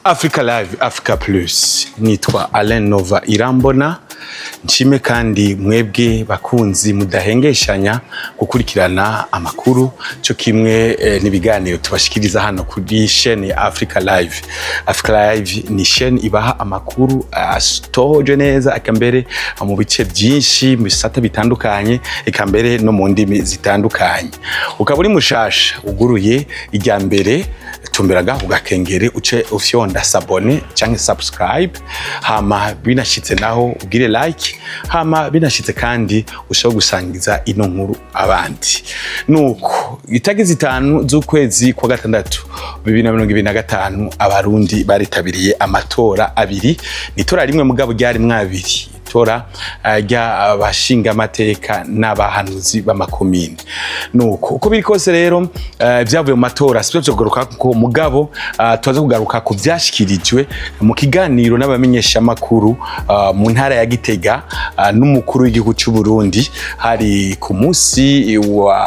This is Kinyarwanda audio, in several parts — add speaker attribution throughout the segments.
Speaker 1: Africa Live, Africa Plus. Nitwa Alain Nova Irambona. Nshime kandi mwebwe bakunzi mudahengeshanya gukurikirana amakuru cyo kimwe nibiganiro tubashikiriza hano kuri chaîne ya Africa Live. Africa Live ni chaîne ibaha amakuru astoje neza akambere mu bice byinshi mu bisata bitandukanye ikambere no mu ndimi zitandukanye. Ukaburi mushasha uguruye ijya mbere tumberaga ugakengere uce ufyonda sabone canke subscribe hama binashitse naho ugire like hama binashitse kandi ushobora gusangiza ino nkuru abandi. Nuko itagize 5 z'ukwezi kwa gatandatu 2025 abarundi baritabiriye amatora abiri, nitora rimwe mugabo ryari mwabiri tora rya abashinga amateka n'abahanuzi b'amakomine. Nuko uko biri kose rero byavuye mu matora sibyo kugaruka ko mugabo tuza kugaruka ku byashikirijwe mu kiganiro n'abamenyesha makuru mu ntara ya Gitega n'umukuru w'igihugu cy'u Burundi hari ku munsi wa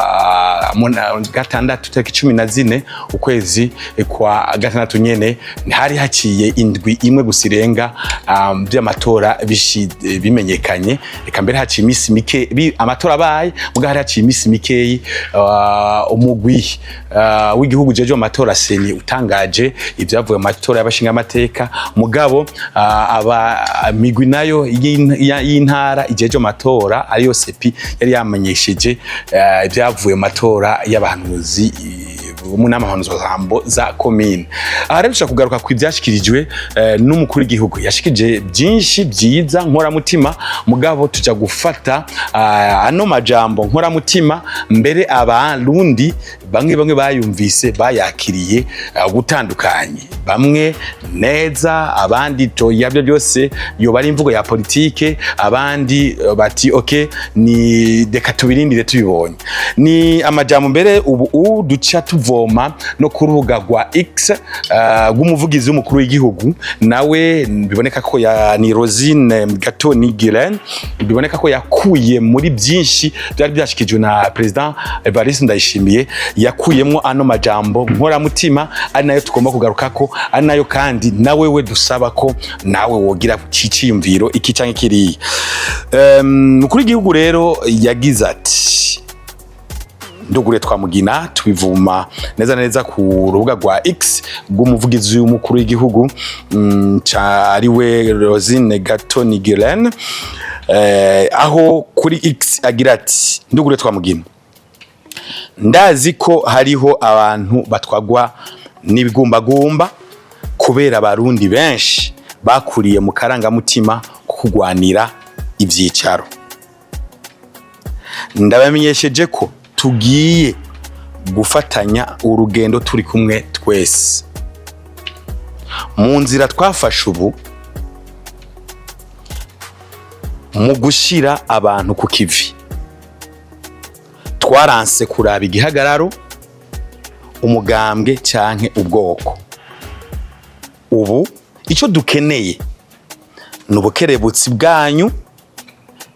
Speaker 1: gatandatu tariki 14 ukwezi kwa gatandatu nyene hari haciye indwi imwe gusirenga by'amatora bimenyekanye eka mbere haciye imisi mike amatora abaye muga hari haciye imisi mikeyi umugwi w'igihugu jeje amatora seni utangaje ibyavuye mu matora y'abashinga amateka mugabo migwi nayo y'intara ijeje amatora ariyo sepi yari yamenyesheje ibyavuye mu matora y'abahanuzi n'amahanuzo zambo za komine. Aha rero dushaka kugaruka ku ibyashikirijwe n'umukuru w'igihugu yashikije byinshi byiza nkora mutima mugabo tuja gufata ano majambo nkora mutima mbere abarundi bamwe bayumvise bayakiriye gutandukanye, bamwe neza abandi to yabyo byose yo bari imvugo ya politike abandi bati okay ni deka tubirindire tubibonye. Ni amajambo mbere ubu duca tuvoma no kurubuga rwa X rw'umuvugizi w'umukuru w'igihugu nawe biboneka ko ni Rosine Gatoni Gilen biboneka ko yakuye muri byinshi byari byashikijwe na Prezida Ndayishimiye yakuyemo ano majambo nkora mutima ari nayo tugomba kugaruka ko ari nayo kandi nawe we dusaba ko nawe wogira ciciyumviro iki canke kiri mukuru w'igihugu rero yagize ati ndugure twamugina tubivuma neza ku rubuga rwa X rw'umuvugizi w'umukuru w'igihugu ari we Rosine Gatoni Gilen aho kuri X agira ati ndugure twamugina ndazi ko hariho abantu batwagwa n'ibigumbagumba kubera abarundi benshi bakuriye mu karangamutima kugwanira ivyicaro. Ndabamenyesheje ko tugiye gufatanya urugendo turi kumwe twese mu nzira twafashe ubu mu gushira abantu ku kivi. Twaranse kuraba Igihagararo, Umugambwe Canke Ubwoko. Ubu icyo dukeneye n'ubukerebutsi bwanyu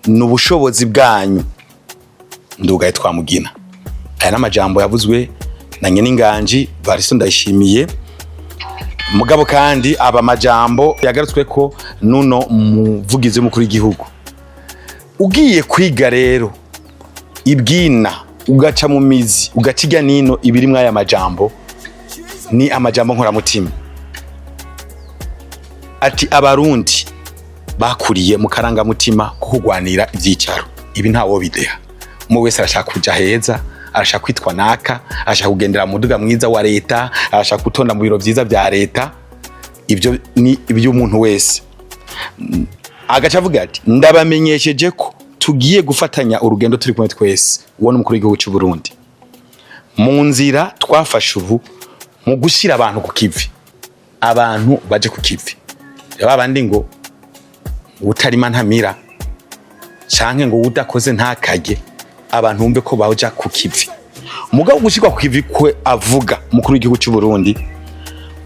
Speaker 1: n'ubushobozi bwanyu. Ndugaye twamugina aya n'amajambo yavuzwe na Nyeninganje Ndayishimiye mugabo kandi aba majambo yagarutswe ko nuno muvugizi w'umukuru w'igihugu. Ugiye kwiga rero ibwina ugaca mu mizi ugaciga nino ibiri mwaya majambo ni amajambo nkora mutima. Ati abarundi bakuriye mu karanga mutima kugwanira ivyicaro ibi ntawo bideha. Mu wese arashaka kuja heza, arashaka kwitwa naka, arashaka kugendera mu muduga mwiza wa leta, arashaka gutonda mu biro vyiza vya leta. Ibyo ni iby'umuntu wese. Agaca avuga ati ndabamenyesheje ko tugiye gufatanya urugendo turi kumwe twese uwo n'umukuru w'igihugu cy'u Burundi mu nzira twafashe ubu mu gushira abantu ku kivi. Abantu baje ku kivi babandi ngo utarima ntamira canke ngo udakoze ntakage abantu bumve ko bahoja ku kivi. Mugabo gushikwa ku kivi kwe avuga umukuru w'igihugu cy'u Burundi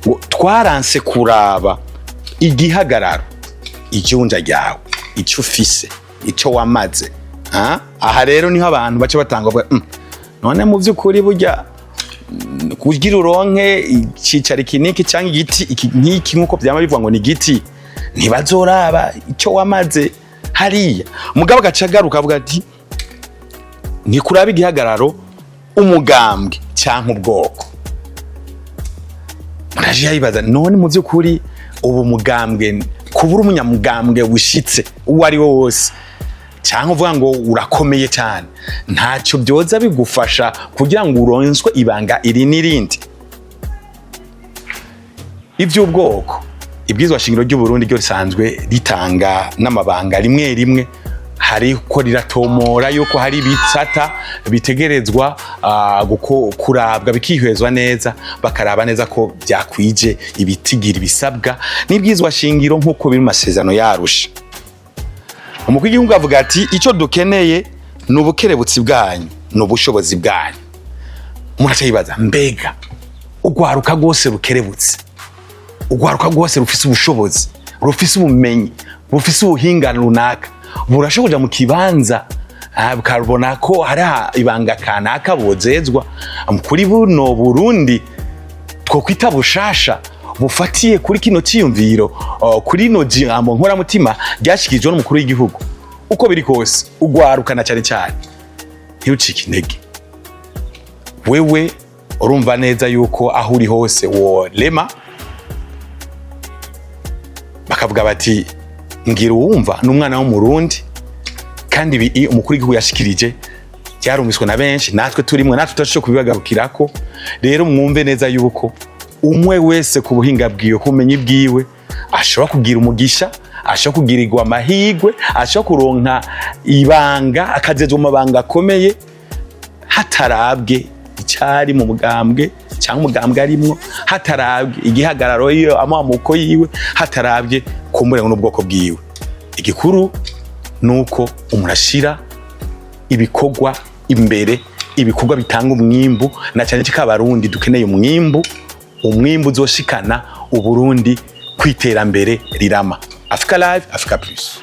Speaker 1: ngo twaranse kuraba Igihagararo ijunja ryawe icyo ufise icyo wamaze. Aha rero niho abantu bace batanga none mu by'ukuri burya kugira uronke icicaro kiniki cyangwa igiti iki nkuko byama bivuga ngo ni igiti ntibazoraba icyo wamaze hariya. Mugabo gacagaruka avuga ati ntikuraba igihagararo umugambwe cyangwa ubwoko. Muraje yibaza none mu byukuri ubu mugambwe kubura umunyamugambwe wishitse uwo ari wo wose cyangwa uvuga ngo urakomeye cyane ntacyo byoza bigufasha kugira ngo uronswe ibanga iri n'irindi. Iby'ubwoko ibwizwa shingiro ry'u Burundi ryo risanzwe ritanga n'amabanga rimwe rimwe, hari ko riratomora yuko hari bitsata bitegerezwa kurabwa bikihwezwa neza, bakaraba neza ko byakwije ibitigira bisabwa n'ibwizwa shingiro nkuko biri mu masezerano yarusha. Umukuru w'igihugu avuga ati icyo dukeneye ni ubukerebutsi bwanyu n'ubushobozi bwanyu. Umuntu yibaza mbega ugwaruka rwose rukerebutse, ugwaruka rwose rufise ubushobozi, rufise ubumenyi, rufise ubuhinga runaka, burashoboja mu kibanza bukabona ko hari ibanga kanaka bozezwa kuri buno Burundi two kwita bushasha bufatiye kuri kino ciyumviro kuri no jambo nkora mutima ryashikijwe n'umukuru w'igihugu. Uko biri kose ugwarukana cyane cyane ntirucike intege. Wewe urumva neza yuko aho uri hose wo lema bakavuga bati ngira uwumva n'umwana wo mu Burundi, kandi ibi umukuru w'igihugu yashikirije cyarumiswe na benshi, natwe turimwe, natwe tutasho kubibagarukirako. Rero mwumve neza yuko umwe wese ku buhinga bwiwe kumenye bwiwe ashobora kugira umugisha, ashobora kugirirwa amahigwe, ashobora kuronka ibanga akazezwa amabanga akomeye hatarabwe icyari mu mugambwe cyangwa umugambwe arimwo, hatarabwe igihagararo iyo amamuko yiwe, hatarabwe kumburengo n'ubwoko bwiwe. Igikuru nuko umurashira ibikorwa imbere, ibikorwa bitanga umwimbu, na cyane cyane Abarundi dukeneye umwimbu uzoshikana Uburundi kwiterambere rirama. Africa Live, Africa Plus.